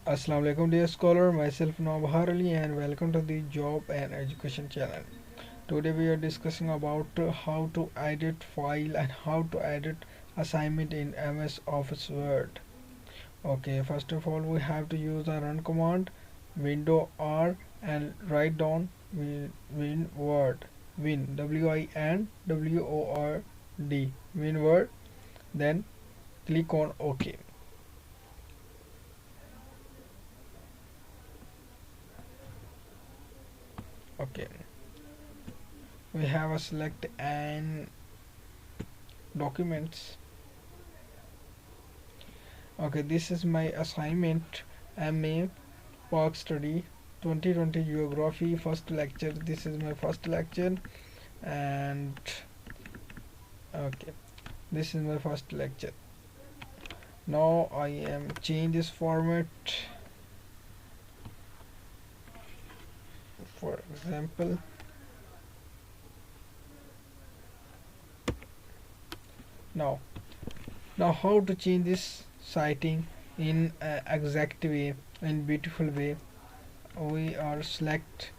Assalamu alaikum dear scholar, myself Nabhar Ali and welcome to the Job and Education channel. Today we are discussing about how to edit file and how to edit assignment in MS Office Word. Okay, first of all we have to use the run command window R and write down windward win WINWORD windward, then click on OK. Okay, we have a select and documents. Okay, this is my assignment, MA Park Study 2020 Geography first lecture. This is my first lecture, and okay, this is my first lecture. Now I am change this format. For example, now how to change this citing in exact way, in beautiful way. We are select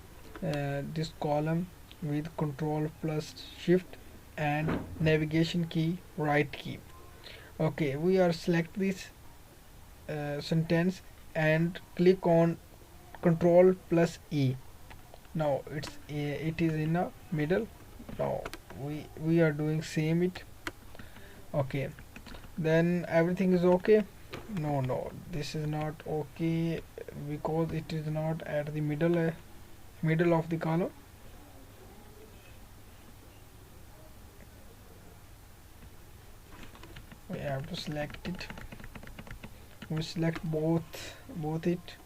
this column with control plus shift and navigation key right key. Okay, we are select this sentence and click on control plus E. Now it is in the middle. Now we are doing same it. Okay, then everything is okay. No, this is not okay because it is not at the middle of the column. We have to select it. We select both it.